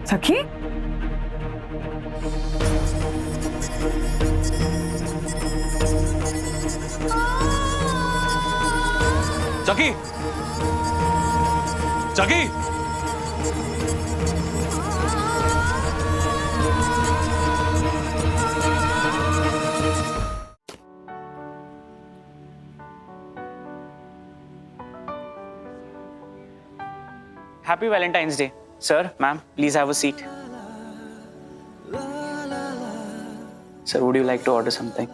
सखी, सखी, सखी, Happy Valentine's Day. Sir, ma'am, please have a seat. Sir, would you like to order something?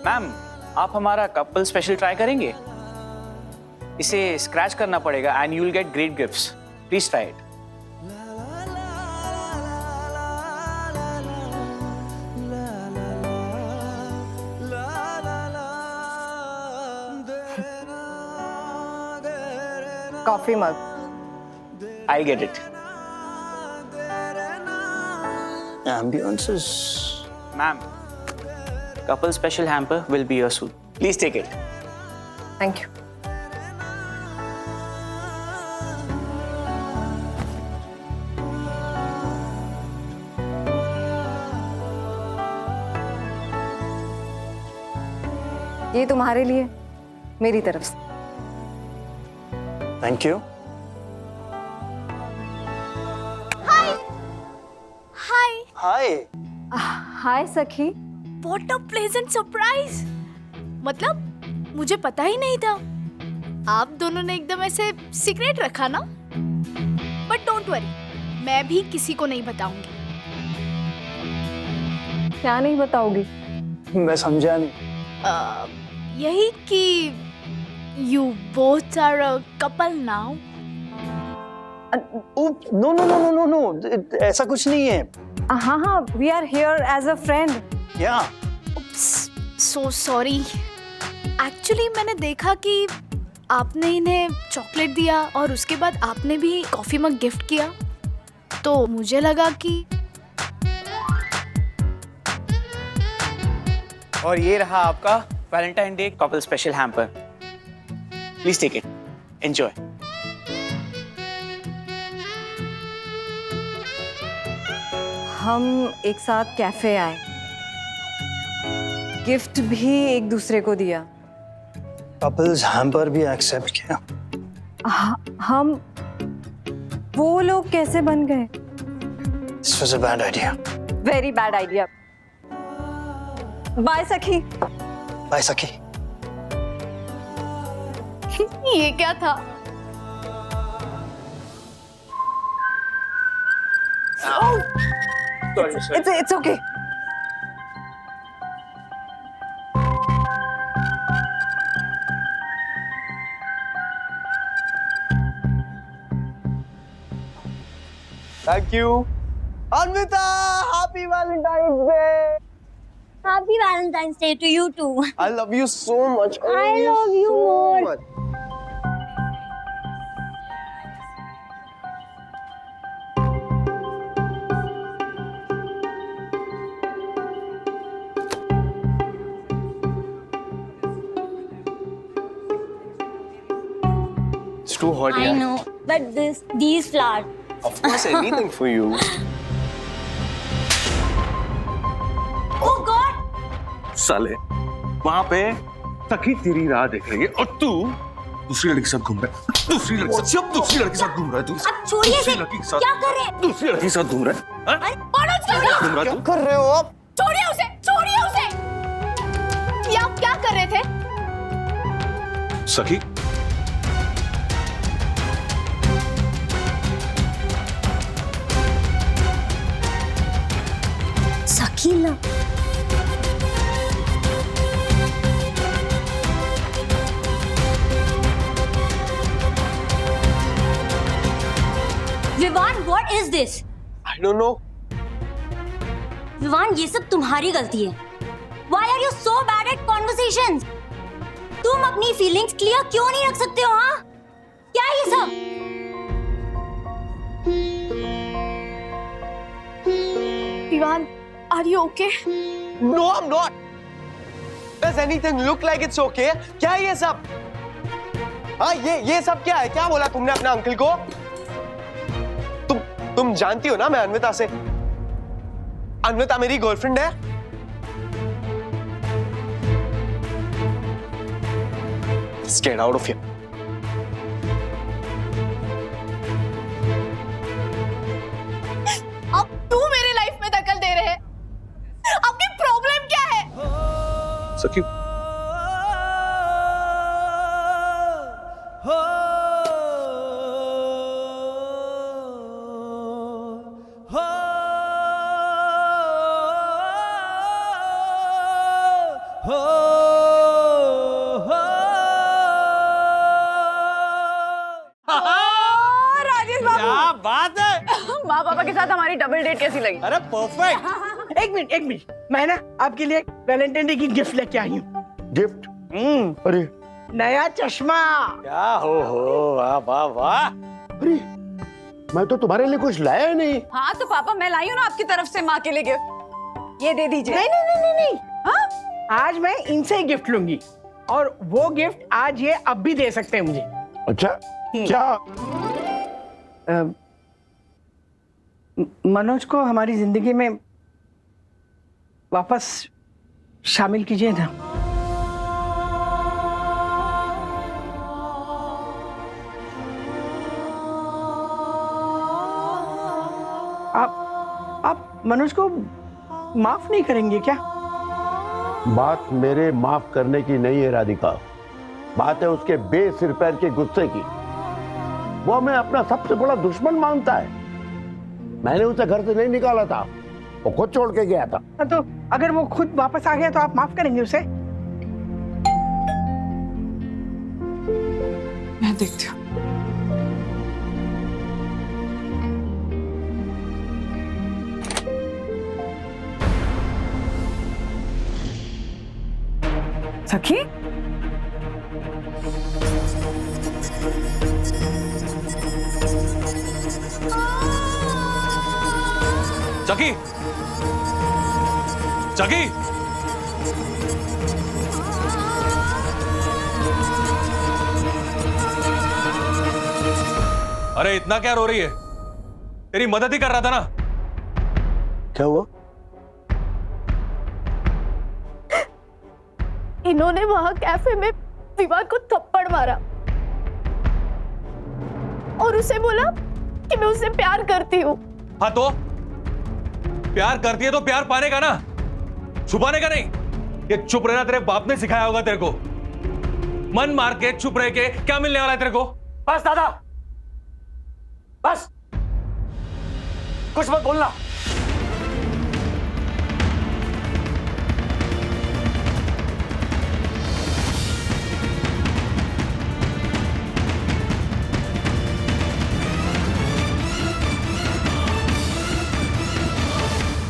Ma'am, आप हमारा couple special try करेंगे? इसे स्क्रैच करना पड़ेगा and you will get great gifts. Please try it. Coffee mug. I get it. Ambience is... ma'am, couple special hamper will be yours soon. Please take it. Thank you. ये तुम्हारे लिए मेरी तरफ से. Thank you. हाय हाय सखी. What a pleasant surprise. मतलब मुझे पता ही नहीं था. आप दोनों ने एकदम ऐसे सीक्रेट रखा ना. बट डोंट वरी, मैं भी किसी को नहीं बताऊंगी. क्या नहीं बताओगी? मैं समझा नहीं. यही कि you both are a couple now. No no no no no no, ऐसा कुछ नहीं है. हाँ हाँ, we are here as a friend. क्या? So sorry. एक्चुअली मैंने देखा कि आपने इन्हें चॉकलेट दिया और उसके बाद आपने भी कॉफी मग गिफ्ट किया, तो मुझे लगा कि. और ये रहा आपका Valentine day couple special hamper. Please take it. Enjoy. हम एक साथ कैफे आए, गिफ्ट भी एक दूसरे को दिया. कपल्स हैम्पर भी एक्सेप्ट किया. हम वो लोग कैसे बन गए? This was a bad idea. Very bad idea. Bye सखी. बाय सखी. ये क्या था? It's okay. Thank you. Anvita, happy Valentine's Day. Happy Valentine's Day to you too. I love you so much. I love you so more. much. It's too hot I here. know, but these flowers. Of course, anything for you. Oh God! साले वहां पे सखी तेरी राह देख रही है और तू दूसरी लड़की के साथ घूम रहा है. दूसरी लड़की के साथ घूम रहा है तू. अब छोड़िए इसे. दूसरी लड़की के साथ क्या कर रहे हैं? दूसरी लड़की के साथ घूम रहा है. हाँ? घूम रहा है तू. कर रहे हो आप? छोड़िए उसे, छोड़िए उसे. ये आप क्या कर रहे थे? सखी Sakila. Vivan, what is this? I don't know. Vivaan, ये सब तुम्हारी गलती है. Why are you so bad at conversations? तुम अपनी फीलिंग्स क्लियर क्यों नहीं रख सकते हो? हाँ, क्या ये सब? Vivaan, are you okay? No, I'm not. Does anything look like it's okay? क्या है ये सब? हाँ ये सब क्या है? क्या बोला तुमने अपने अंकल को? तुम जानती हो ना मैं अन्विता से, अन्विता मेरी गर्लफ्रेंड है। Let's get out of here. अब तू मेरी लाइफ में दखल दे रहे है। आपकी प्रॉब्लम क्या है? सखी राजेश बाबू, क्या बात है। माँ पापा के साथ हमारी डबल डेट कैसी लगी? अरे परफेक्ट। एक मिनट, मैं ना आपके लिए वैलेंटाइन डे की गिफ्ट लेके आई हूँ। गिफ्ट? अरे नया चश्मा। क्या हो वाह वाह वाह। अरे मैं तो तुम्हारे लिए कुछ लाया ही नहीं। हाँ तो पापा मैं लाई हूँ ना आपकी तरफ से माँ के लिए गिफ्ट, ये दे दीजिए। नहीं। हाँ? आज मैं इनसे ही गिफ्ट लूंगी और वो गिफ्ट आज ये अब भी दे सकते हैं मुझे। अच्छा क्या? मनोज को हमारी जिंदगी में वापस शामिल कीजिए ना। आप मनोज को माफ नहीं करेंगे क्या? बात मेरे माफ करने की नहीं है राधिका, बात है उसके बेसिर पैर के गुस्से की। वो हमें अपना सबसे बड़ा दुश्मन मानता है। मैंने उसे घर से नहीं निकाला था, वो खुद छोड़ के गया था। तो अगर वो खुद वापस आ गया तो आप माफ करेंगे उसे? मैं देखती हूँ। सखी, जगी, जगी, अरे इतना क्या रो रही है? तेरी मदद ही कर रहा था ना। क्या हुआ? इन्होंने वहां कैफे में विवाद को थप्पड़ मारा और उसे बोला कि मैं उससे प्यार करती हूँ। हाँ तो प्यार करती है तो प्यार पाने का ना, छुपाने का नहीं। ये चुप रहना तेरे बाप ने सिखाया होगा तेरे को। मन मार के चुप रह के क्या मिलने वाला है तेरे को? बस दादा, बस कुछ मत बोलना।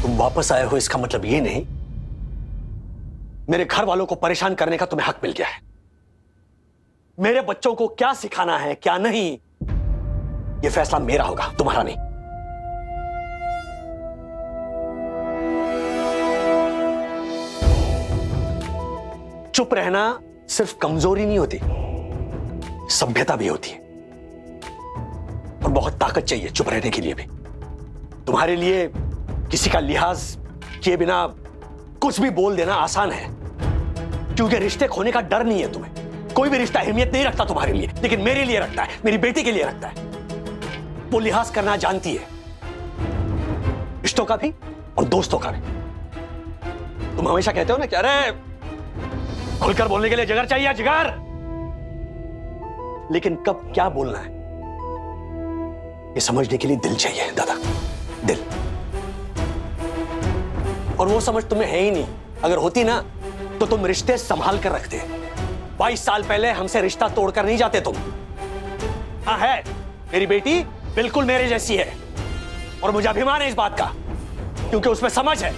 तुम वापस आए हो इसका मतलब ये नहीं मेरे घर वालों को परेशान करने का तुम्हें हक मिल गया है। मेरे बच्चों को क्या सिखाना है क्या नहीं, यह फैसला मेरा होगा, तुम्हारा नहीं। चुप रहना सिर्फ कमजोरी नहीं होती, सभ्यता भी होती है। और बहुत ताकत चाहिए चुप रहने के लिए भी। तुम्हारे लिए किसी का लिहाज किए बिना कुछ भी बोल देना आसान है, क्योंकि रिश्ते खोने का डर नहीं है तुम्हें। कोई भी रिश्ता अहमियत नहीं रखता तुम्हारे लिए, लेकिन मेरे लिए रखता है, मेरी बेटी के लिए रखता है। वो लिहाज करना जानती है, रिश्तों का भी और दोस्तों का भी। तुम हमेशा कहते हो ना कि अरे खुलकर बोलने के लिए जिगर चाहिए, जिगर। लेकिन कब क्या बोलना है ये समझने के लिए दिल चाहिए दादा, दिल। और वो समझ तुम्हें है ही नहीं। अगर होती ना तो तुम रिश्ते संभाल कर रखते। 22 साल पहले हमसे रिश्ता तोड़कर नहीं जाते तुम। हाँ है, मेरी बेटी बिल्कुल मेरे जैसी है और मुझे अभिमान है इस बात का, क्योंकि उसमें समझ है।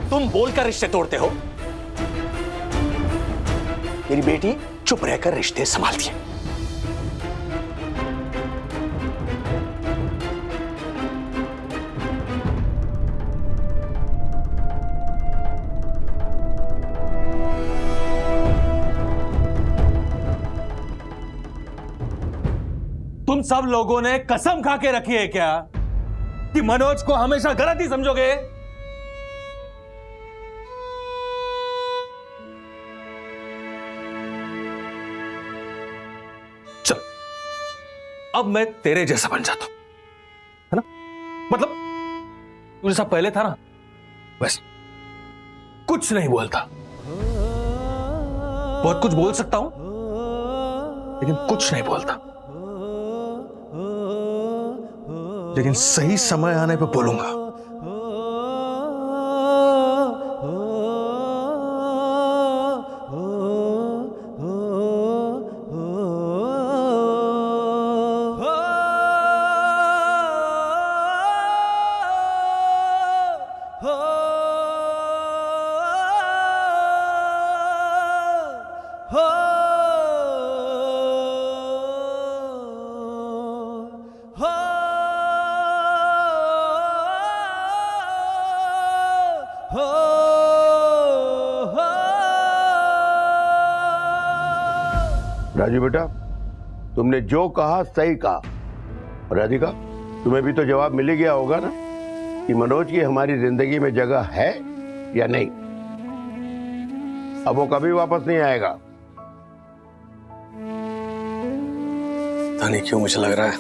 तुम बोलकर रिश्ते तोड़ते हो, मेरी बेटी चुप रहकर रिश्ते संभालती है। तुम सब लोगों ने कसम खा के रखी है क्या कि मनोज को हमेशा गलत ही समझोगे? चल, अब मैं तेरे जैसा बन जाता हूं, है ना? मतलब तू जैसा पहले था ना, वैसे कुछ नहीं बोलता। बहुत कुछ बोल सकता हूं, लेकिन कुछ नहीं बोलता। लेकिन सही समय आने पे बोलूंगा। राजू बेटा, तुमने जो कहा सही कहा। राधिका, तुम्हें भी तो जवाब मिल ही गया होगा ना कि मनोज की हमारी जिंदगी में जगह है या नहीं। अब वो कभी वापस नहीं आएगा। पता नहीं क्यों मुझे लग रहा है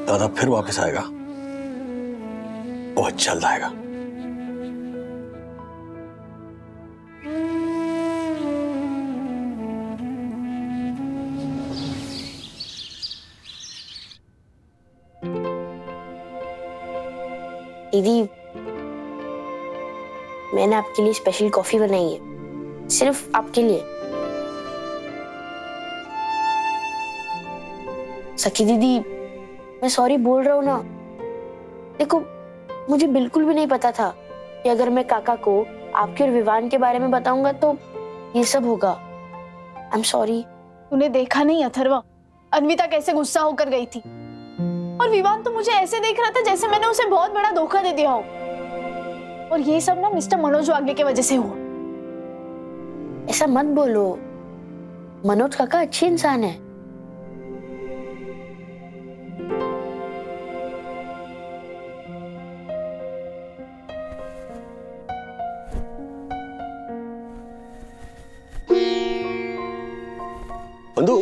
दादा फिर वापस आएगा, बहुत जल्द आएगा। दीदी, मैंने आपके लिए स्पेशल कॉफी बनाई है, सिर्फ आपके लिए। सखी दीदी, मैं सॉरी बोल रहा हूँ ना। देखो, मुझे बिल्कुल भी नहीं पता था कि अगर मैं काका को आपके और विवान के बारे में बताऊंगा तो ये सब होगा। I am sorry. तूने देखा नहीं अथर्वा, अन्विता कैसे गुस्सा होकर गई थी, और विवान तो मुझे ऐसे देख रहा था जैसे मैंने उसे बहुत बड़ा धोखा दे दिया हो। और ये सब ना मिस्टर मनोज वाग्ले की वजह से हुआ। ऐसा मत बोलो, मनोज काका अच्छे इंसान है। बंधु,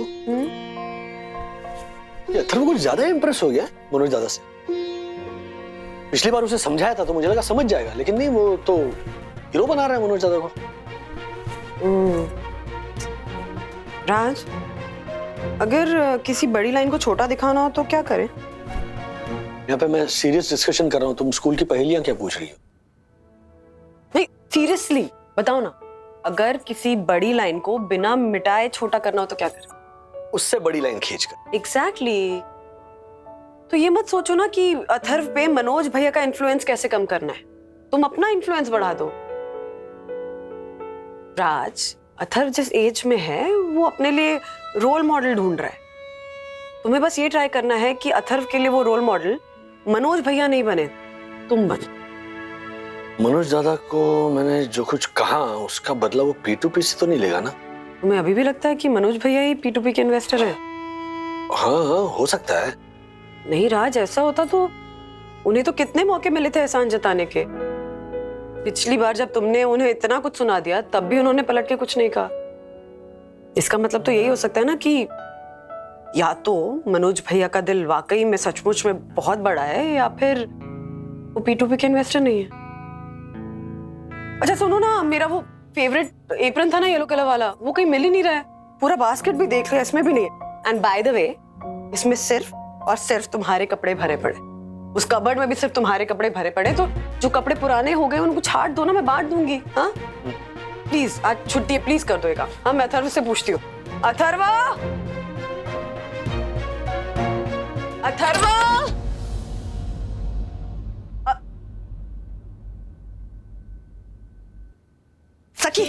ये अथर्व कुछ ज्यादा इंप्रेस हो गया मनोज दादा से। पिछली बार उसे समझाया था तो मुझे लगा समझ जाएगा, लेकिन नहीं, वो तो हीरो बना रहा है मनोज दादा को। राज, अगर किसी बड़ी लाइन को छोटा दिखाना हो तो क्या करें? यहाँ पे मैं सीरियस डिस्कशन कर रहा हूँ, तुम स्कूल की पहेलियां क्या पूछ रही हो? नहीं, सीरियसली बताओ ना, अगर किसी बड़ी लाइन को बिना मिटाए छोटा करना हो तो क्या करें? उससे बड़ी लाइन खींचकर। एग्जैक्टली। तो ये मत सोचो ना कि अथर्व पे मनोज भैया का इन्फ्लुएंस कैसे कम करना है, तुम अपना इन्फ्लुएंस बढ़ा दो। राज, अथर्व जिस एज में है वो अपने लिए रोल मॉडल ढूंढ रहा है। तुम्हें बस ये ट्राई करना है कि अथर्व के लिए वो रोल मॉडल मनोज भैया नहीं बने, तुम बने। मनोज दादा को मैंने जो कुछ कहा उसका बदला वो P2P से तो नहीं लेगा ना? तुम्हें अभी भी लगता है कि मनोज भैया ही P2P के इन्वेस्टर है? हाँ हाँ, हो सकता है। नहीं राज, ऐसा होता तो उन्हें तो कितने मौके मिले थे एहसान जताने के। पिछली बार जब तुमने उन्हें इतना कुछ सुना दिया तब भी उन्होंने पलट के कुछ नहीं कहा। इसका मतलब तो यही हो सकता है ना कि या तो मनोज भैया का दिल वाकई में सचमुच में बहुत बड़ा है, या फिर वो P2P के इन्वेस्टर नहीं है। अच्छा सुनो ना, मेरा वो फेवरेट एप्रन था ना येलो कलर वाला, वो कहीं मिल ही नहीं रहा है। पूरा बास्केट भी देख लिया, इसमें भी नहीं है। एंड बाय द वे, इसमें सिर्फ और सिर्फ तुम्हारे कपड़े भरे पड़े। उस कबर्ड में भी सिर्फ तुम्हारे कपड़े भरे पड़े। तो जो कपड़े पुराने हो गए उनको छाट दो ना, मैं बांट दूंगी। हाँ प्लीज, आज छुट्टी है, प्लीज कर दो एक। हाँ, मैं अथर्व से पूछती हूँ। अथर्वा, अथर्वा, सखी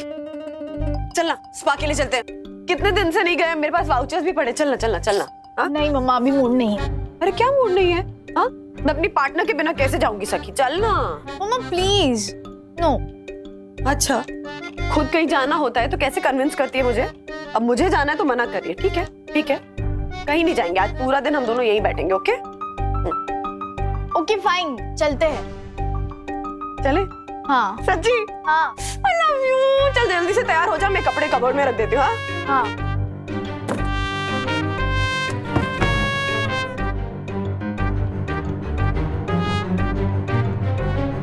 चलना, स्पा के लिए चलते हैं। कितने दिन से नहीं गए, मेरे पास वाउचर्स भी पड़े। चलना चलना चलना। हाँ? नहीं मम्मा, अभी मूड नहीं है। अरे क्या मूड नहीं है? हाँ, मैं अपनी पार्टनर के बिना कैसे जाऊंगी सखी? चलना मम्मा प्लीज। नो। अच्छा, खुद कहीं जाना होता है तो कैसे कन्विंस करती है मुझे? अब मुझे जाना है तो मना करिए। ठीक है ठीक है। कहीं नहीं जाएंगे, आज पूरा दिन हम दोनों यहीं बैठेंगे। ओके ओके फाइन, चलते हैं। चले? हाँ सच्ची? हाँ आई लव यू। चल जल्दी से तैयार हो जा, मैं कपड़े कबर्ड में रख देती हूँ। हाँ हाँ।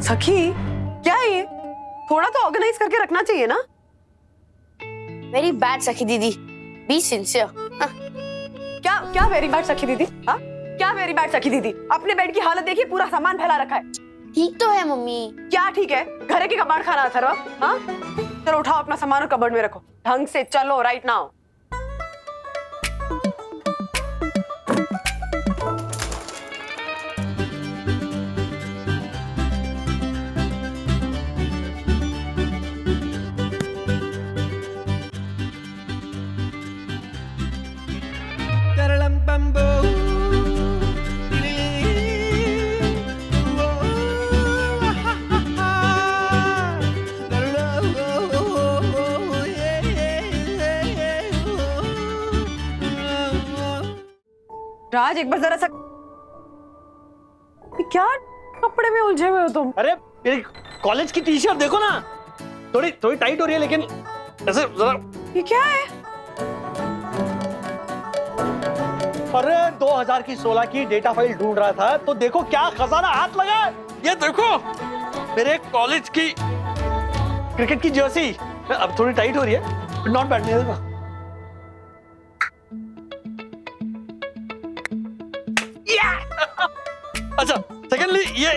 सखी क्या है ये? थोड़ा तो ऑर्गेनाइज करके रखना चाहिए ना। वेरी बैड सखी दीदी, बी सिंसियर। क्या क्या वेरी बैड सखी दीदी? हाँ क्या वेरी बैड सखी दीदी? अपने बेड की हालत देखिए, पूरा सामान फैला रखा है। ठीक तो है मम्मी। क्या ठीक है? घर के कबाड़ खाना था। हाँ चलो उठाओ अपना सामान और कबर्ड में रखो, ढंग से चलो राइट नाउ। राज एक बार जरा सा, क्या कपड़े में उलझे हुए हो तुम? अरे मेरी कॉलेज की टी शर्ट देखो ना, थोड़ी थोड़ी टाइट हो रही है, लेकिन ऐसे जरा। ये क्या है? अरे 2016 की डेटा फाइल ढूंढ रहा था तो देखो क्या खजाना हाथ लगा है। ये देखो मेरे कॉलेज की क्रिकेट की जर्सी, अब थोड़ी टाइट हो रही है, नॉट बैड। नहीं अच्छा, सेकेंडली ये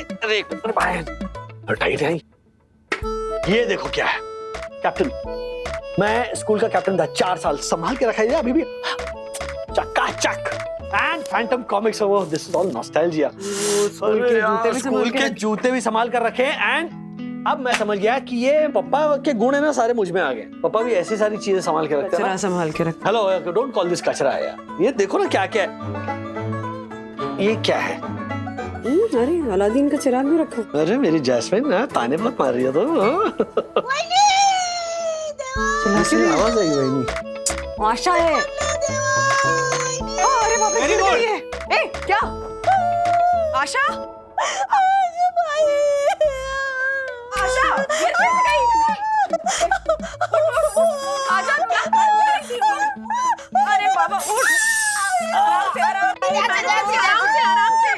टाइट है। ये देखो क्या है, कैप्टन। मैं स्कूल का कैप्टन था 4 साल, संभाल के रखा है अभी भी चकाचक। एंड फैंटम कॉमिक्स, वो this is all nostalgia. School के जूते भी संभाल कर रखे। एंड अब मैं समझ गया कि ये पापा के गुण है ना, सारे मुझ में आ गए। पापा भी ऐसी सारी चीजें संभाल के रखते हैं। संभाल के रख। हेलो, डोंट कॉल दिस कचरा है यार। ये देखो ना क्या क्या है। ये क्या है? अरे अलादीन का चिराग भी रखा। अरे मेरी जैस्मिन ना ताने बहुत मार रही है तो। आवाज आई वही आशा है। अरे बाप रे, गिर गई है। ए क्या? आशा? आशा गिर कैसे गई? आशा क्या कर रही है? अरे बाबा उठ, आराम से आराम से आराम से आराम से।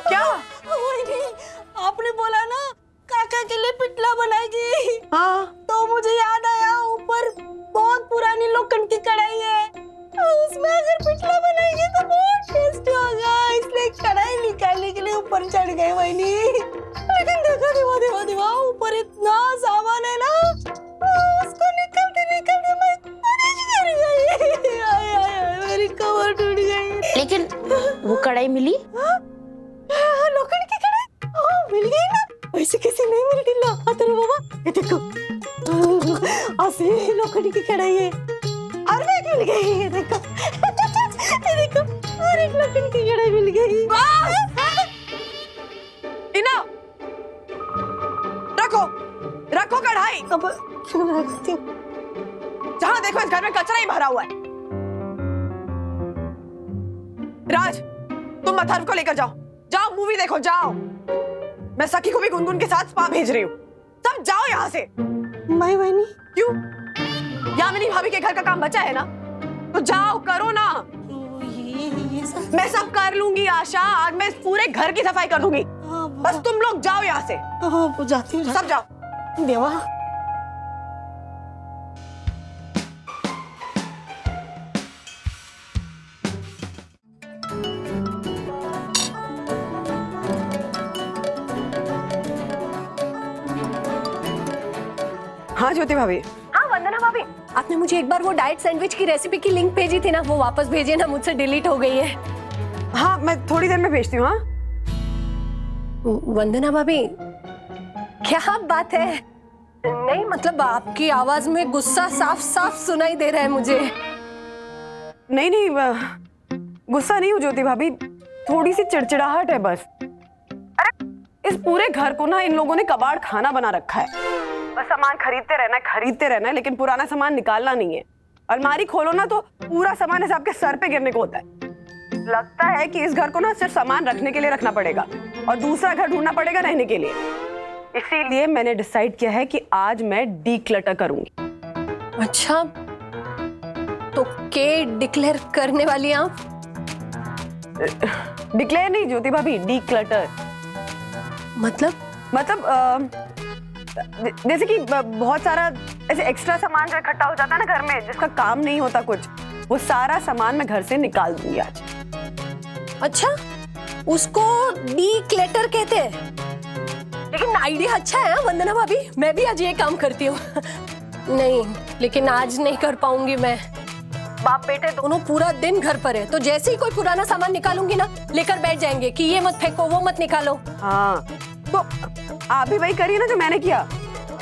क्या? आपने बोला ना काका के लिए पिटला बनाएगी। हाँ तो मुझे याद आया, ऊपर बहुत पुरानी लोखंड की कढ़ाई है, उसमें अगर पिटला बनाएगी तो बहुत टेस्टी होगा, इसलिए कढ़ाई निकालने के लिए ऊपर चढ़ गए वहीनी। लेकिन देखो देवा ऊपर इतना सामान है ना, उसको निकलते निकलते मैं गिर गई। आय मेरी कमर टूट गई। लेकिन वो कढ़ाई मिली? लोखंड की कढ़ाई मिल गई ना, वैसे कैसे नहीं मिल गई? लो बाबा, ये देखो असली लोखंड की कढ़ाई है और एक मिल गई। ये देखो ये देखो, और एक लोखंड की कढ़ाई मिल गई। इना रखो रखो कढ़ाई। अब क्यों रखती हूँ? जहां देखो इस घर में कचरा ही भरा हुआ है। राज तुम अथर्व को लेकर जाओ, जाओ मूवी देखो जाओ। मैं सखी को भी गुनगुन के साथ स्पा भेज रही हूँ, सब जाओ यहाँ से। माई बहनी क्यों? यामिनी भाभी के घर का काम बचा है ना, तो जाओ करो ना। ये सब मैं सब कर लूंगी आशा, आज मैं पूरे घर की सफाई कर दूंगी। बस तुम लोग जाओ यहाँ से। हाँ जाती हूँ। सब जाओ। देवा हाँ ज्योति भाभी। हाँ वंदना भाभी, आपने मुझे एक बार वो डाइट सैंडविच की रेसिपी की लिंक भेजी थी ना, वो वापस भेजिए ना, मुझसे डिलीट हो गई है। हाँ मैं थोड़ी देर में भेजती हूँ। हाँ वंदना भाभी, क्या बात है? नहीं मतलब आपकी आवाज में गुस्सा साफ साफ सुनाई दे रहा है मुझे। नहीं नहीं गुस्सा नहीं हूँ ज्योति भाभी, थोड़ी सी चिड़चिड़ाहट है बस। अरे इस पूरे घर को ना इन लोगों ने कबाड़ खाना बना रखा है। बस सामान खरीदते रहना है, लेकिन पुराना सामान निकालना नहीं है। अलमारी खोलो ना तो पूरा सामान ऐसे आपके सर पे गिरने को होता है। लगता है कि इस घर को ना सिर्फ सामान रखने के लिए रखना पड़ेगा और दूसरा घर ढूंढना पड़ेगा रहने के लिए। इसीलिए मैंने डिसाइड किया है कि आज मैं डीक्लटर करूंगी। अच्छा, तो के डिक्लेयर करने वाली हैं आप? डिक्लेयर नहीं ज्योति भाभी, डीक्लटर। मतलब जैसे कि बहुत सारा ऐसे एक्स्ट्रा सामान जो इकट्ठा हो जाता है ना घर में, जिसका काम नहीं होता कुछ, वो सारा सामान मैं घर से निकाल दूंगी आज। अच्छा, उसको डीक्लटर कहते हैं। लेकिन आइडिया अच्छा है वंदना भाभी, मैं भी आज ये काम करती हूँ। नहीं, लेकिन आज नहीं कर पाऊंगी मैं। बाप बेटे दोनों पूरा दिन घर पर है, तो जैसे ही कोई पुराना सामान निकालूंगी ना, लेकर बैठ जाएंगे कि ये मत फेंको, वो मत निकालो। हाँ, तो आप भी वही करिए ना जो मैंने किया।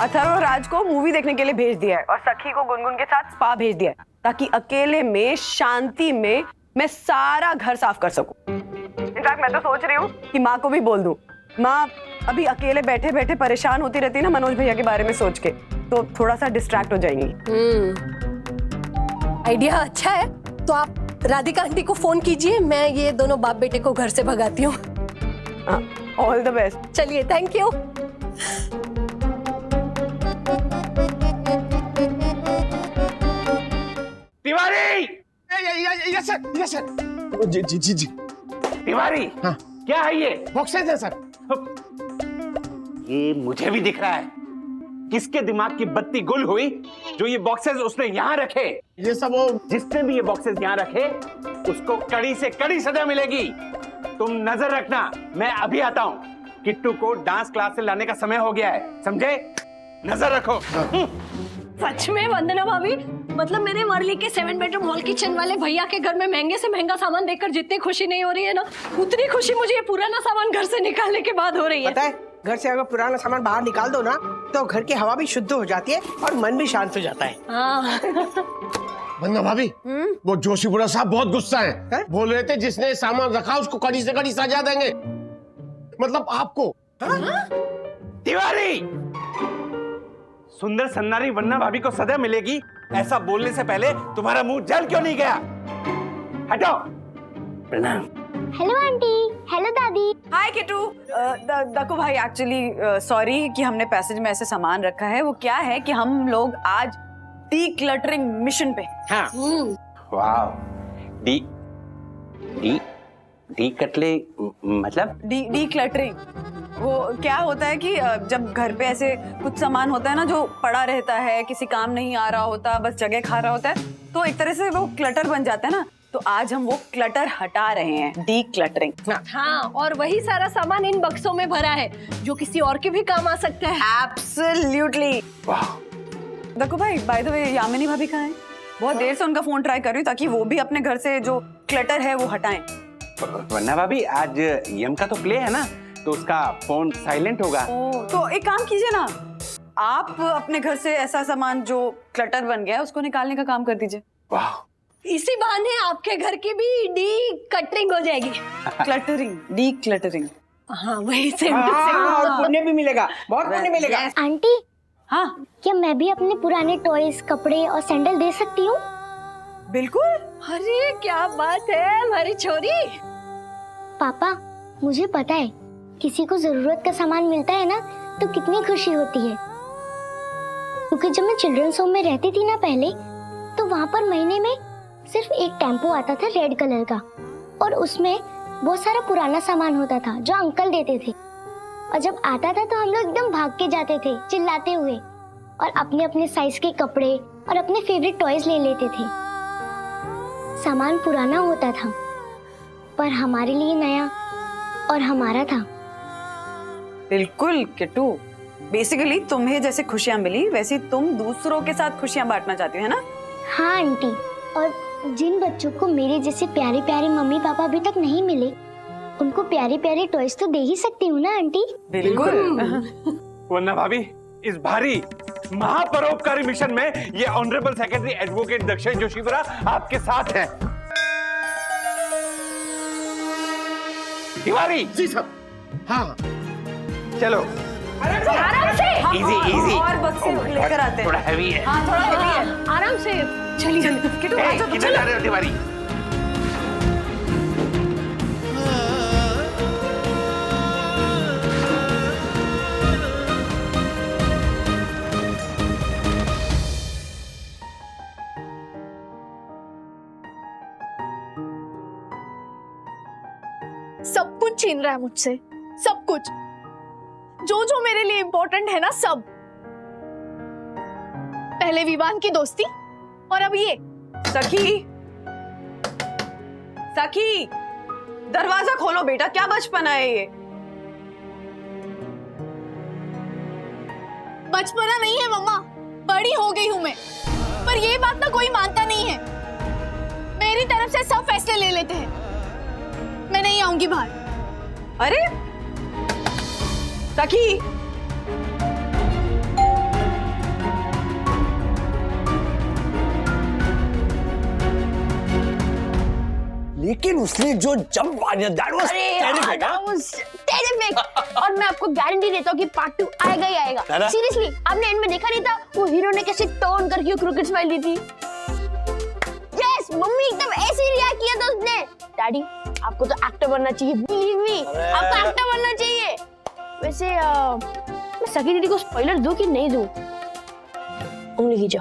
अथर्व और राज को मूवी देखने के लिए भेज दिया है और सखी को गुनगुन के साथ स्पा भेज दिया है, ताकि अकेले में शांति में मैं सारा घर साफ कर सकूं। इनफैक्ट मैं तो सोच रही हूँ कि माँ को भी बोल दूं। माँ अभी अकेले बैठे बैठे परेशान होती रहती है ना मनोज भैया के बारे में सोच के, तो थोड़ा सा डिस्ट्रैक्ट हो जाएंगी। आइडिया अच्छा है, तो आप राधिका आंटी को फोन कीजिए, मैं ये दोनों बाप बेटे को घर से भगाती हूँ। All the best. चलिए, thank you. Tiwari! Yes sir. जी। तिवारी, हाँ। क्या है ये? बॉक्सेस है सर। ये मुझे भी दिख रहा है। किसके दिमाग की बत्ती गुल हुई जो ये बॉक्सेस उसने यहाँ रखे? ये सब वो जिसने भी ये बॉक्सेस यहाँ रखे उसको कड़ी से कड़ी सजा मिलेगी। तुम नजर रखना, मैं अभी आता हूँ। किट्टू को डांस क्लास से लाने का समय हो गया है, समझे? नजर रखो। सच में वंदना भाभी, मतलब मेरे वर्ली के 7 बेडरूम हॉल किचन वाले भैया के घर में महंगे से महंगा सामान देखकर जितनी खुशी नहीं हो रही है ना, उतनी खुशी मुझे ये पुराना सामान घर से निकालने के बाद हो रही है। पता है, घर से अगर पुराना सामान बाहर निकाल दो ना, तो घर की हवा भी शुद्ध हो जाती है और मन भी शांत हो जाता है। हाँ। वंदना भाभी, वो जोशीपुरा साहब बहुत गुस्सा है। बोल रहे थे जिसने सामान रखा उसको कड़ी से कड़ी सजा देंगे, मतलब आपको। तिवारी, सुंदर सन्नारी वंदना भाभी को सजा मिलेगी, ऐसा बोलने से पहले तुम्हारा मुंह जल क्यों नहीं गया? हटो। प्रणाम। हेलो आंटी, हेलो दादी। हाय किट्टू। दक्कू भाई, एक्चुअली सॉरी कि हमने पैसेज में ऐसे सामान रखा है। वो क्या है कि हम लोग आज डीक्लटरिंग मिशन पे। हाँ। वाव। डीक्लटरिंग वो क्या होता है कि जब घर पे ऐसे कुछ सामान होता है ना जो पड़ा रहता है, किसी काम नहीं आ रहा होता, बस जगह खा रहा होता है, तो एक तरह से वो क्लटर बन जाता है ना। तो आज हम वो क्लटर हटा रहे हैं, डीक्लटरिंग। हाँ, और वही सारा सामान इन बक्सों में भरा है जो किसी और के भी काम आ सकता है। एब्सोल्युटली। दक्कू भाई, बाय द वे, यामिनी भाभी कहाँ हैं? बहुत देर से उनका फोन ट्राई कर रही हूँ ताकि वो भी अपने घर से जो क्लटर है वो हटाएं। वंदना भाभी, आज यम का तो प्ले है ना, तो उसका फोन साइलेंट होगा। तो एक काम कीजिए ना, आप अपने घर से ऐसा सामान जो क्लटर बन गया है उसको निकालने का काम कर दीजिए। वाह, इसी बहाने आपके घर की भी डीक्लटरिंग हो जाएगी। Cluttering, decluttering. हाँ, वही से। और पुण्य भी मिलेगा, बहुत पुण्य मिलेगा। आंटी, हाँ, क्या मैं भी अपने पुराने टॉयज, कपड़े और सैंडल दे सकती हूँ? बिल्कुल। अरे क्या बात है हमारी छोरी। पापा, मुझे पता है किसी को जरूरत का सामान मिलता है ना तो कितनी खुशी होती है, क्योंकि जब मैं चिल्ड्रंस होम में रहती थी ना पहले, तो वहाँ पर महीने में सिर्फ एक टेम्पो आता था रेड कलर का, और उसमें बहुत सारा पुराना सामान होता था जो अंकल देते थे। और जब आता था तो हम लोग एकदम भाग के जाते थे चिल्लाते हुए, और अपने अपने साइज के कपड़े और अपने फेवरेट टॉयज ले लेते थे। सामान पुराना होता था पर हमारे लिए नया और हमारा था। बिल्कुल किट्टू, बेसिकली तुम्हें जैसे खुशियां मिली वैसे तुम दूसरों के साथ खुशियां बांटना चाहती हो, है ना? हाँ आंटी, और जिन बच्चों को मेरे जैसे प्यारे प्यारे मम्मी पापा अभी तक नहीं मिले, उनको प्यारे प्यारे टॉयज तो दे ही सकती हूँ ना आंटी? बिल्कुल। वंदना भाभी, इस भारी महापरोपकारी मिशन में ये ऑनरेबल सेक्रेटरी एडवोकेट दक्षिण जोशीपुरा आपके साथ हैं। तिवारी जी साहब। हाँ, चलो आराम से। इजी इजी और बक्से लेकर आते हैं। थोड़ा हैवी है। हाँ थोड़ा हेवी है। आराम से। चलिए किटू आ जाओ, किधर जा रहे हो तिवारी? सब कुछ छीन रहा है मुझसे, सब कुछ, जो जो मेरे लिए इम्पोर्टेंट है ना, सब। पहले विवान की दोस्ती और अब ये। सखी, सखी, दरवाजा खोलो बेटा, क्या बचपना है ये? बचपना नहीं है मम्मा, बड़ी हो गई हूं मैं, पर ये बात ना कोई मानता नहीं है। मेरी तरफ से सब फैसले ले लेते हैं। मैं नहीं आऊंगी बाहर। अरे सखी, लेकिन उसने जो जंप मारा, दैट वाज टेरिफिक। और मैं आपको गारंटी देता हूँ कि पार्ट 2 आएगा ही आएगा। सीरियसली, आपने एंड में देखा नहीं था वो हीरो ने कैसे टर्न करके क्रिकेट स्माइल दी थी? यस, मम्मी एकदम ऐसे ही रिएक्ट किया था उसने। डैडी, आपको तो एक्टर बनना चाहिए, बिलीव मी, आपको एक्टर बनना चाहिए। वैसे मैं सखी दीदी को स्पॉइलर दूं कि नहीं दूं? उंगली खींचो।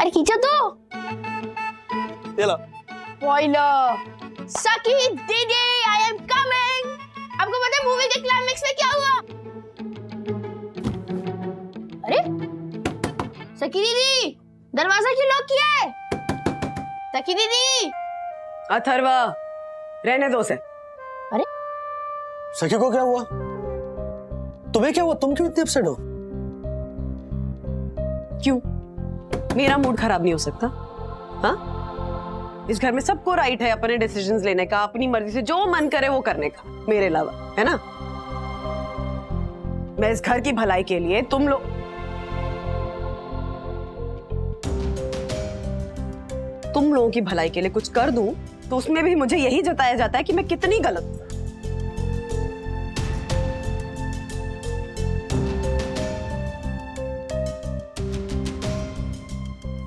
अरे खींचो तो। ये लो। स्पॉइलर। सखी दीदी, आई एम कमिंग। आपको पता है मूवी के क्लाइमेक्स में क्या हुआ? अरे सखी दीदी, दरवाजा क्यों लॉक किया है? सखी दीदी। अथर्वा, रहने दो उसे। अरे सखी को क्या हुआ? तुम्हें क्या हुआ? तुम क्यों इतने अपसेट हो? क्यों? मेरा मूड खराब नहीं हो सकता? हाँ, इस घर में सबको राइट है अपने डिसीजंस लेने का, अपनी मर्जी से जो मन करे वो करने का, मेरे अलावा, है ना? मैं इस घर की भलाई के लिए तुम लोगों की भलाई के लिए कुछ कर दूं तो उसमें भी मुझे यही जताया जाता है कि मैं कितनी गलत हूं।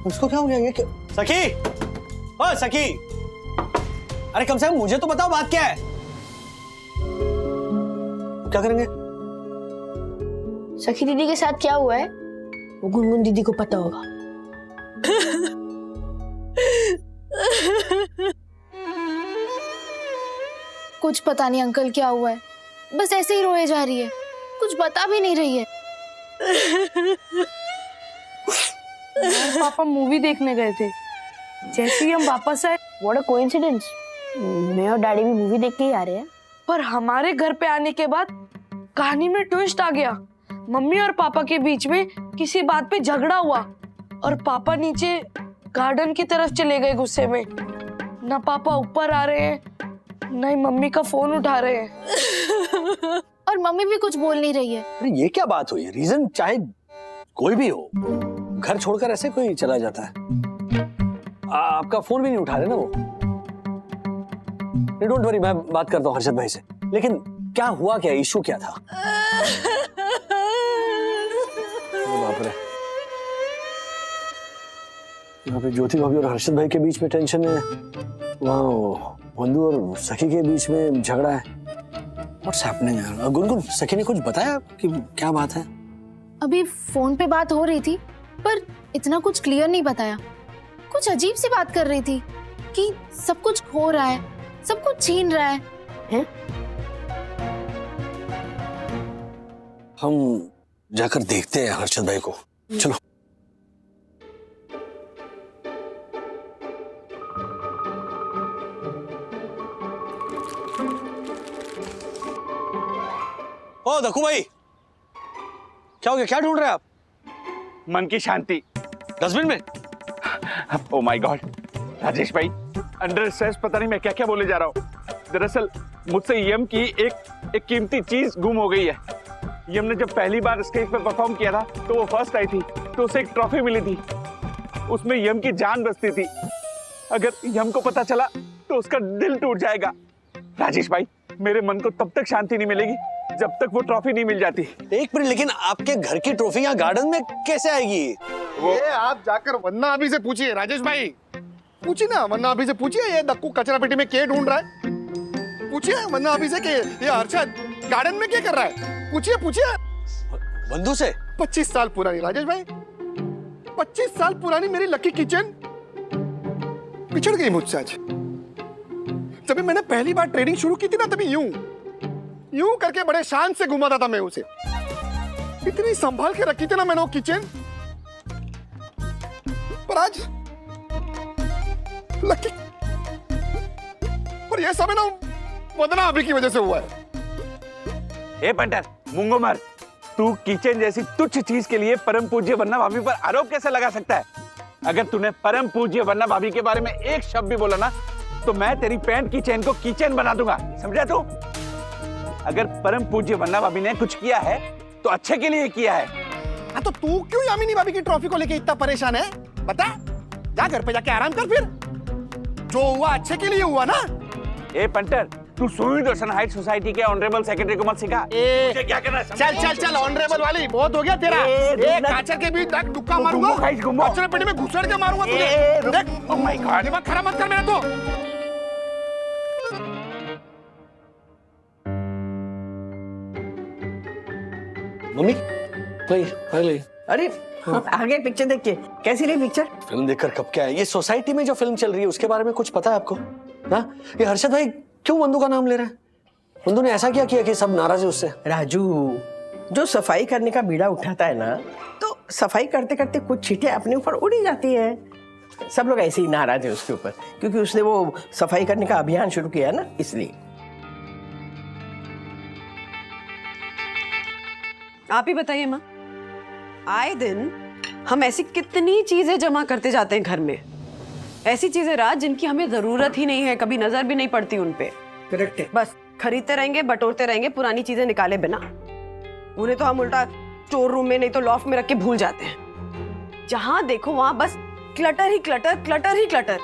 उसको क्या हो गया? ये सखी, ओ सखी, अरे कम से कम मुझे तो बताओ बात क्या है? क्या करेंगे? सखी दीदी के साथ क्या हुआ है वो गुनगुन दीदी को पता होगा। कुछ पता नहीं अंकल क्या हुआ है, बस ऐसे ही रोए जा रही है, कुछ बता भी नहीं रही है। पापा मूवी देखने गए थे, जैसे ही हम वापस आए, व्हाट अ कोइंसिडेंस, मैं और डैडी भी मूवी देख के ही आ रहे हैं। पर हमारे घर पे आने के बाद कहानी में ट्विस्ट आ गया। मम्मी और पापा के बीच में किसी बात पे झगड़ा हुआ और पापा नीचे गार्डन की तरफ चले गए गुस्से में। ना पापा ऊपर आ रहे हैं, ना ही मम्मी का फोन उठा रहे हैं। और मम्मी भी कुछ बोल नहीं रही है। अरे ये क्या बात हुई? रीजन चाहे कोई भी हो, घर छोड़कर ऐसे कोई चला जाता है? आपका फोन भी नहीं उठा रहे ना वो? डोंट वरी, मैं बात करता हूँ हर्षद भाई से। लेकिन क्या हुआ, क्या इशू क्या था? बाप रे, यहाँ पे ज्योति भाभी और हर्षद भाई के बीच में टेंशन है, वहाँ बंधु और सखी के बीच में झगड़ा है। व्हाट्स हैपनिंग यार? गुनगुन, सखी ने कुछ बताया कि क्या बात है? अभी फोन पे बात हो रही थी, पर इतना कुछ क्लियर नहीं बताया। कुछ अजीब सी बात कर रही थी कि सब कुछ खो रहा है, सब कुछ छीन रहा है? हम जाकर देखते हैं हर्षद भाई को, चलो। ओ दक्कू भाई, क्या हो गया? क्या ढूंढ रहे हैं आप? मन की शांति। डस्टबिन में? ओ माय गॉड राजेश भाई, अंडर स्ट्रेस पता नहीं मैं क्या क्या बोले जा रहा हूँ। दरअसल मुझसे यम की एक कीमती चीज गुम हो गई है। यम ने जब पहली बार स्टेज पे परफॉर्म किया था तो वो फर्स्ट आई थी, तो उसे एक ट्रॉफी मिली थी, उसमें यम की जान बसती थी। अगर यम को पता चला तो उसका दिल टूट जाएगा। राजेश भाई, मेरे मन को तब तक शांति नहीं मिलेगी जब तक वो ट्रॉफी नहीं मिल जाती। एक मिनट, लेकिन आपके घर की ट्रॉफी यहाँ गार्डन में कैसे आएगी? ये आप जाकर वन्ना अभी से पूछिए राजेश भाई, पूछिए ना वन्ना अभी से पूछिए ये दक्कू कचरा पेटी में क्या ढूंढ रहा है। पूछिए वन्ना अभी से कि ये अरशद गार्डन में क्या कर रहा है। पूछिए पूछिए बंधु से। 25 साल पुरानी राजेश भाई, 25 साल पुरानी मेरी लकी किचन बिछड़ गई मुझसे आज। जब मैंने पहली बार ट्रेडिंग शुरू की थी ना, तभी यूं करके बड़े शान से घुमाता था मैं उसे। इतनी संभाल के रखी थी ना मैंने वो किचन, पर आज लकी, पर ये सब है ना वंदना अभी की वजह से हुआ है। ए पंटर मुंगो मर, तू किचन जैसी तुच्छ चीज के लिए परम पूज्य वन्ना भाभी पर आरोप कैसे लगा सकता है? अगर तूने परम पूज्य वन्ना भाभी के बारे में एक शब्द भी बोला ना, तो मैं तेरी पैंट की चेन को किचन बना दूंगा, समझा तू? अगर परम पूज्य वन्ना भाभी ने कुछ किया है तो अच्छे के लिए किया है। हाँ तो तू क्यों यामिनी भाभी की ट्रॉफी को लेके इतना परेशान है? बता, जा घर पे जाके आराम कर। फिर जो हुआ अच्छे के लिए हुआ ना। ए पंटर, तू सुई रोशन हाइट सोसाइटी के ऑनरेबल सेक्रेटरी को मत सिखा मुझे क्या करना है। चल चल चल, ऑनरेबल वाली बहुत हो गया तेरा। एक काचर के बीच दुक्का मारूंगा, कचरे पेटी में घुसड़ के मारूंगा तुझे। देख, ओह माय गॉड, दिमाग खराब मत कर मेरा। तो मम्मी भाई, अरे आगे पिक्चर देख के कैसी रही पिक्चर? फिल्म देखकर कब क्या है? ये सोसाइटी में जो फिल्म चल रही है उसके बारे में कुछ पता है आपको? ना ये हर्षद भाई क्यों बंधु का नाम ले रहे हैं? बंधु ने ऐसा क्या किया कि सब नाराज है उससे? राजू, जो सफाई करने का बीड़ा उठाता है ना, तो सफाई करते करते कुछ छींटे अपने ऊपर उड़ी जाती है। सब लोग ऐसे ही नाराज है उसके ऊपर, क्योंकि उसने वो सफाई करने का अभियान शुरू किया है ना, इसलिए। आप ही बताइए माँ, आए दिन हम ऐसी कितनी चीजें जमा करते जाते हैं घर में, ऐसी चीजें राज जिनकी हमें जरूरत ही नहीं है, कभी नजर भी नहीं पड़ती उन पे। करेक्ट है। बस खरीदते रहेंगे, बटोरते रहेंगे, पुरानी चीजें निकाले बिना। उन्हें तो हम उल्टा स्टोर रूम में नहीं तो लॉफ्ट में रख के भूल जाते हैं। जहां देखो वहां बस क्लटर ही क्लटर, क्लटर ही क्लटर।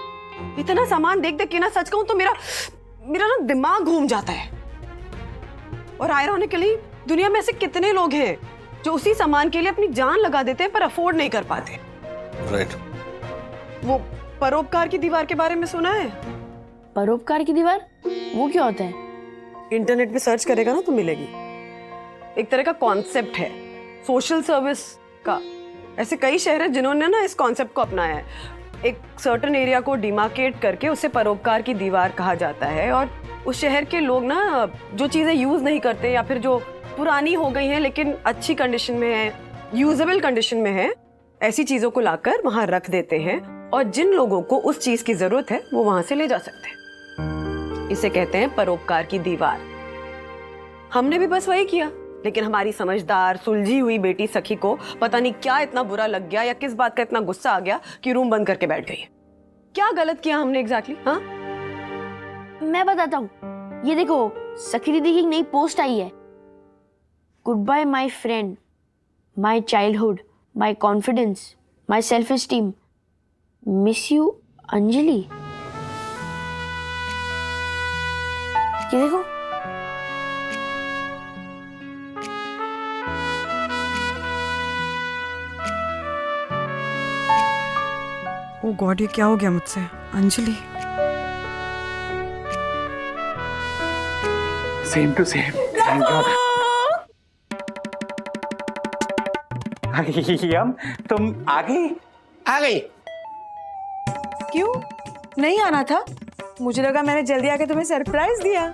इतना सामान देख देख के ना, सच कहूं तो मेरा ना दिमाग घूम जाता है। और आयरॉनिकली दुनिया में ऐसे कितने लोग हैं जो उसी सामान के लिए अपनी जान लगा देते हैं पर अफोर्ड नहीं कर पाते। राइट। वो परोपकार की दीवार के बारे में सुना है? परोपकार की दीवार, वो क्या होता है? इंटरनेट पे सर्च करेगा ना तो मिलेगी। एक तरह का कॉन्सेप्ट है सोशल सर्विस का। ऐसे कई शहर हैं जिन्होंने ना इस कॉन्सेप्ट को अपनाया है। एक सर्टेन एरिया को डिमार्केट करके उसे परोपकार की दीवार कहा जाता है, और उस शहर के लोग ना जो चीजें यूज नहीं करते या फिर जो पुरानी हो गई हैं लेकिन अच्छी कंडीशन में है, यूजेबल कंडीशन में है, ऐसी चीजों को लाकर वहां रख देते हैं, और जिन लोगों को उस चीज की जरूरत है वो वहां से ले जा सकते हैं। इसे कहते हैं परोपकार की दीवार। हमने भी बस वही किया, लेकिन हमारी समझदार सुलझी हुई बेटी सखी को पता नहीं क्या इतना बुरा लग गया या किस बात का इतना गुस्सा आ गया कि रूम बंद करके बैठ गई। क्या गलत किया हमने एग्जैक्टली? हाँ, मैं बताता हूँ, ये देखो सखी दीदी की नई पोस्ट आई है। Good bye my friend, my childhood, my confidence, my self esteem, miss you Anjali. ये देखो। ओ गॉड, ये क्या हो गया मुझसे? अंजलि। Same to same. यम, तुम आ गई? आ गई। क्यों नहीं आना था? मुझे लगा मैंने जल्दी आके तुम्हें सरप्राइज दिया।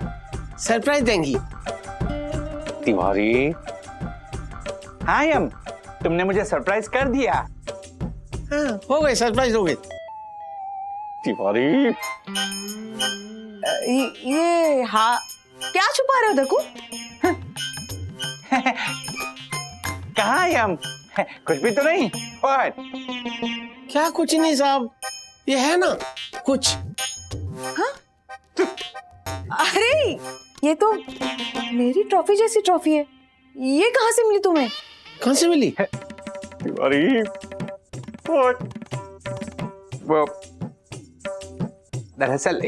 सरप्राइज देंगी? तिवारी। हाँ यम, तुमने मुझे सरप्राइज कर दिया। हाँ, हो गए, सरप्राइज हो गए। तिवारी। ये हाँ, क्या छुपा रहे हो? देखो। कहाँ यम? कुछ भी तो नहीं। What? क्या कुछ नहीं साहब, ये है ना कुछ। हाँ? अरे ये तो मेरी ट्रॉफी जैसी ट्रॉफी है। ये कहाँ से मिली तुम्हें? कहाँ से मिली? तिवारी। वो दरअसल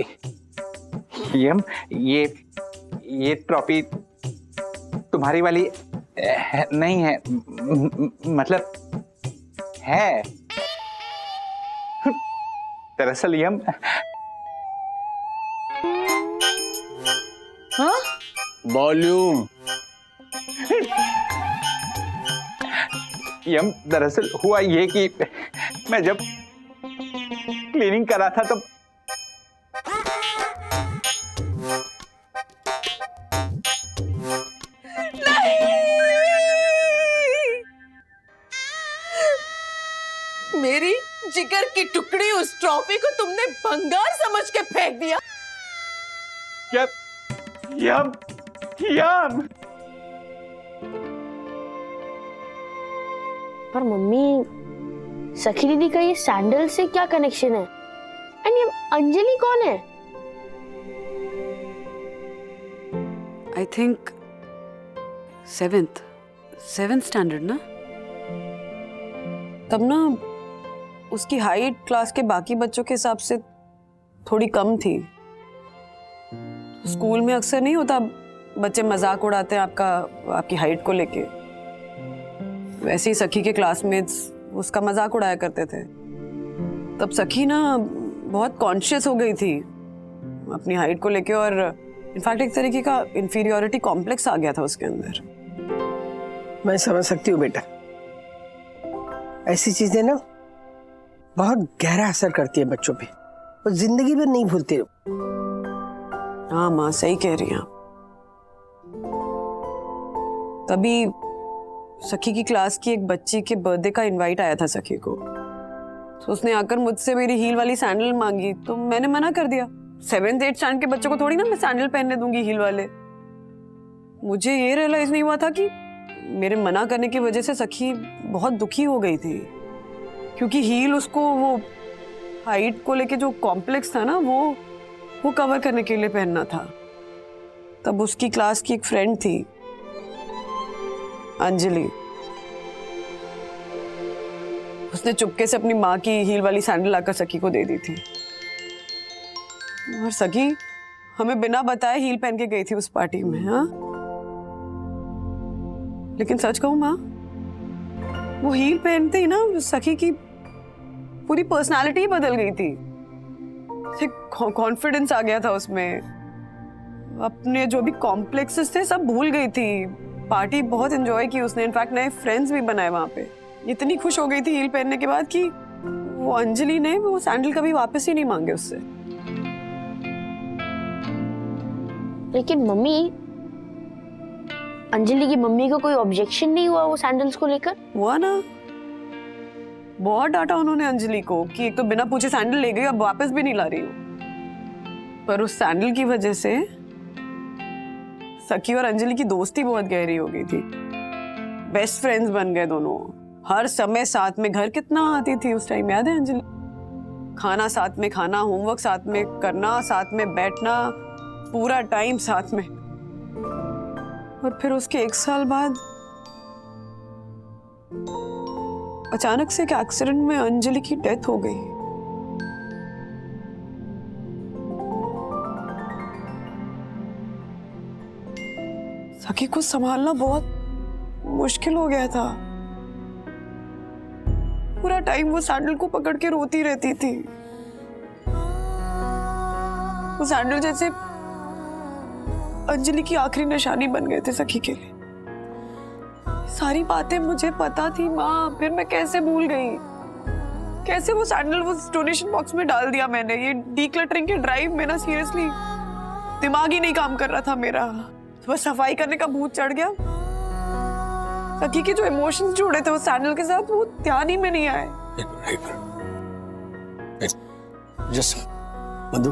यम, ये ट्रॉफी तुम्हारी वाली नहीं है, मतलब है। दरअसल यम, हाँ वॉल्यूम, यम दरअसल हुआ ये कि मैं जब क्लीनिंग कर रहा था तो मेरी जिगर की टुकड़ी उस ट्रॉफी को तुमने भंगार समझ के फेंक दिया। यम यम। पर मम्मी, सखी दीदी का ये सैंडल से क्या कनेक्शन है? एंड ये अंजलि कौन है? आई थिंक सेवेंथ स्टैंडर्ड ना। तब ना उसकी हाइट क्लास के बाकी बच्चों के हिसाब से थोड़ी कम थी। स्कूल में अक्सर नहीं होता, बच्चे मजाक उड़ाते हैं आपकी हाइट को लेके। वैसे ही सखी के क्लासमेट्स उसका मजाक उड़ाया करते थे। तब सखी ना बहुत कॉन्शियस हो गई थी अपनी हाइट को लेके, और इनफैक्ट एक तरीके का इंफीरियोरिटी कॉम्प्लेक्स आ गया था उसके अंदर। मैं समझ सकती हूँ बेटा, ऐसी चीजें ना बहुत गहरा असर करती है बच्चों पे, वो जिंदगी भर नहीं भूलते। हाँ माँ, सही कह रही हैं आप। तभी सखी की क्लास की एक बच्ची के बर्थडे का इनवाइट आया था सखी को, तो उसने आकर मुझसे मेरी हील वाली सैंडल मांगी, तो मैंने मना कर दिया। 7th 8th स्टैंडर्ड के बच्चों को थोड़ी ना मैं सैंडल पहनने दूंगी हील वाले। मुझे ये रियलाइज नहीं हुआ था कि मेरे मना करने की वजह से सखी बहुत दुखी हो गई थी, क्योंकि हील उसको वो हाइट को लेके जो कॉम्प्लेक्स था ना वो कवर करने के लिए पहनना था। तब उसकी क्लास की एक फ्रेंड थी अंजलि, उसने चुपके से अपनी माँ की हील वाली सैंडल लाकर सखी को दे दी थी, और सखी हमें बिना बताए हील पहन के गई थी उस पार्टी में। हाँ, लेकिन सच कहूं माँ, वो हील पहनते ही ना सखी की पूरी पर्सनालिटी ही बदल गई थी। कॉन्फिडेंस आ गया था उसमें, अपने जो भी कॉम्प्लेक्सेस थे सब भूल गई थी। पार्टी बहुत एंजॉय की उसने, इनफैक्ट नए फ्रेंड्स भी बनाए वहां पे। इतनी खुश हो गई थी हील पहनने के बाद कि वो अंजलि ने वो सैंडल कभी वापस ही नहीं मांगे उससे। लेकिन मम्मी, अंजलि की मम्मी को कोई ऑब्जेक्शन नहीं हुआ वो सैंडल्स को लेकर? हुआ ना, बहुत डांटा उन्होंने अंजलि को कि एक तो बिना पूछे सैंडल ले गई, अब वापस भी नहीं ला रही हो। पर उस सैंडल की वजह से सखी और अंजलि की दोस्ती बहुत गहरी हो गई थी। बेस्ट फ्रेंड्स बन गए दोनों, हर समय साथ में। घर कितना आती थी उस टाइम, याद है अंजलि? खाना साथ में खाना, होमवर्क साथ में करना, साथ में बैठना, पूरा टाइम साथ में। और फिर उसके 1 साल बाद अचानक से एक एक्सीडेंट में अंजलि की डेथ हो गई। सखी को संभालना बहुत मुश्किल हो गया था। पूरा टाइम वो सैंडल को पकड़ के रोती रहती थी। वो सैंडल जैसे अंजलि की आखिरी निशानी बन गए थे सखी के लिए। सारी बातें मुझे पता थी माँ, फिर मैं कैसे भूल गई? कैसे वो सैंडल वो डोनेशन बॉक्स में डाल दिया मैंने? ये डीक्लटरिंग के ड्राइव में ना सीरियसली दिमाग ही नहीं काम कर रहा था मेरा। बस सफाई करने का भूत चढ़ गया। सखी के जो इमोशंस जुड़े थे उस सैंडल के साथ, वो ध्यान ही में नहीं आए। जस्ट मधु,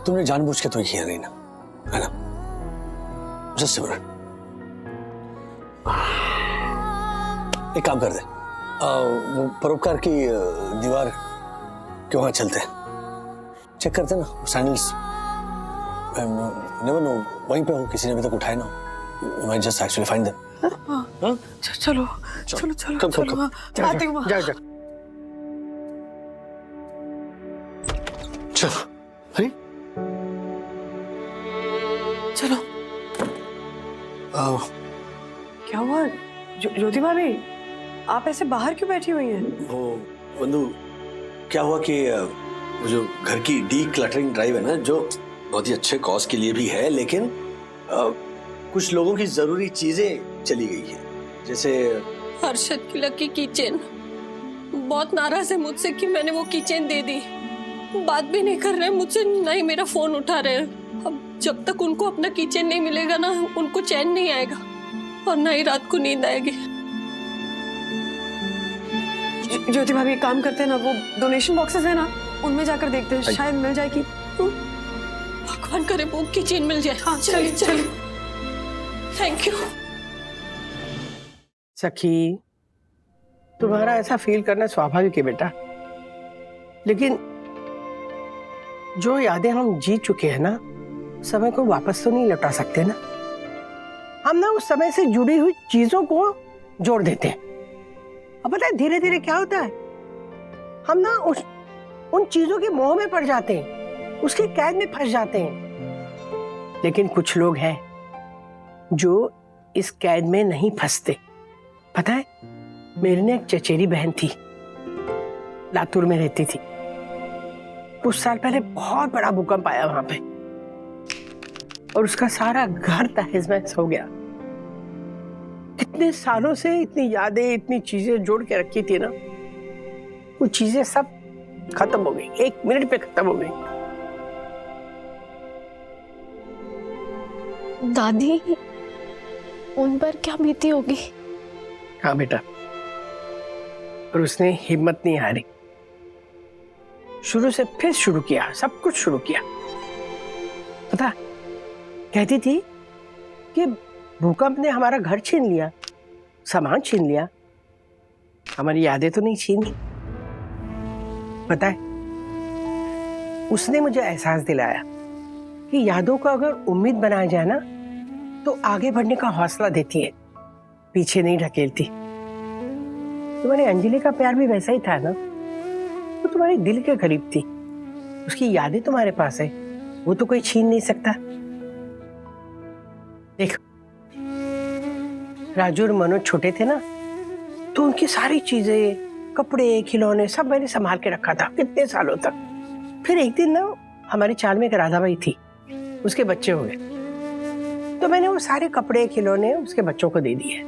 तुमने जानबूझ के तो किया नहीं ना, है ना? जस्ट सिमरन, एक काम कर दे, वो परोपकार की दीवार के वहां चलते हैं, चेक करते ना सैंडल्स। नेवर नो, वहीं पे हो, किसी ने अभी तक उठाए ना, you might just actually find them. चलो चलो चलो कम चलो, आती हूँ। जा जा, चलो हरी, चलो। ज्योति भाभी, आप ऐसे बाहर क्यों बैठी हुई हैं? वो वंदु, क्या हुआ कि वो जो घर की डी क्लटरिंग ड्राइव है ना, जो बहुत ही अच्छे कॉज के लिए भी है, लेकिन कुछ लोगों की जरूरी चीजें चली गई है। जैसे हर्षद की लकी किचन बहुत नाराज है मुझसे कि मैंने वो किचन दे दी। बात भी नहीं कर रहे मुझसे, ना ही मेरा फोन उठा रहे हैं। अब जब तक उनको अपना किचन नहीं मिलेगा ना, उनको चैन नहीं आएगा और ना ही रात को नींद आएगी। ज्योति भाभी, काम करते हैं ना, वो डोनेशन बॉक्सेस है ना, उनमें जाकर देखते हैं, शायद मिल जाएगी। भगवान करे वो किचन मिल जाए। हाँ चलिए चलिए। Thank you. सखी, तुम्हारा ऐसा फील करना स्वाभाविक है बेटा, लेकिन जो यादें हम जी चुके हैं ना, समय को वापस तो नहीं लौटा सकते ना। हम ना उस समय से जुड़ी हुई चीजों को जोड़ देते हैं, अब पता है धीरे धीरे क्या होता है, हम ना उन चीजों के मोह में पड़ जाते हैं, उसकी कैद में फंस जाते हैं। लेकिन कुछ लोग हैं जो इस कैद में नहीं फंसते। पता है, मेरी ने एक चचेरी बहन थी, लातूर में रहती थी। कुछ साल पहले बहुत बड़ा भूकंप आया वहां पे और उसका सारा घर तहस-नहस हो गया। कितने सालों से इतनी यादें, इतनी चीजें जोड़ के रखी थी ना, वो चीजें सब खत्म हो गई, 1 मिनट पे खत्म हो गई। दादी, उन पर क्या बीती होगी? हाँ बेटा, और उसने हिम्मत नहीं हारी, शुरू से फिर शुरू किया, सब कुछ शुरू किया। पता, कहती थी कि भूकंप ने हमारा घर छीन लिया, सामान छीन लिया, हमारी यादें तो नहीं छीन ली। पता है, उसने मुझे एहसास दिलाया कि यादों को अगर उम्मीद बनाया जाए ना, तो आगे बढ़ने का हौसला देती है, पीछे नहीं ढकेलती। तुम्हारी अंजलि का प्यार भी वैसा ही था ना, वो तुम्हारे दिल के करीब थी, उसकी यादें तुम्हारे पास है, वो तो कोई छीन नहीं सकता। देखो, राजू और मनोज छोटे थे ना, तो उनकी सारी चीजें, कपड़े, खिलौने सब मैंने संभाल के रखा था कितने सालों तक। फिर एक दिन ना, हमारी चाल में एक राधाबाई थी, उसके बच्चे हो गए, तो मैंने वो सारे कपड़े, खिलौने उसके बच्चों को दे दिए।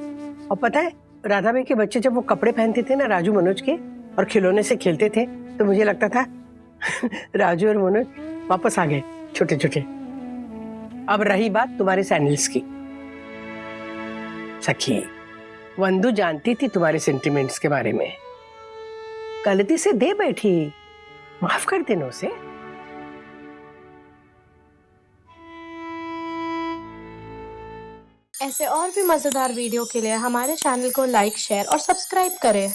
और पता है, राधाबाई के बच्चे जब वो कपड़े पहनते थे ना राजू मनोज के, और खिलौने से खेलते थे, तो मुझे लगता था राजू और मनोज वापस आ गए छोटे छोटे। अब रही बात तुम्हारे सैंडल्स की, सखी, वंदु जानती थी तुम्हारे सेंटिमेंट्स के बारे में, गलती से दे बैठी, माफ कर देना उसे। ऐसे और भी मजेदार वीडियो के लिए हमारे चैनल को लाइक, शेयर और सब्सक्राइब करें।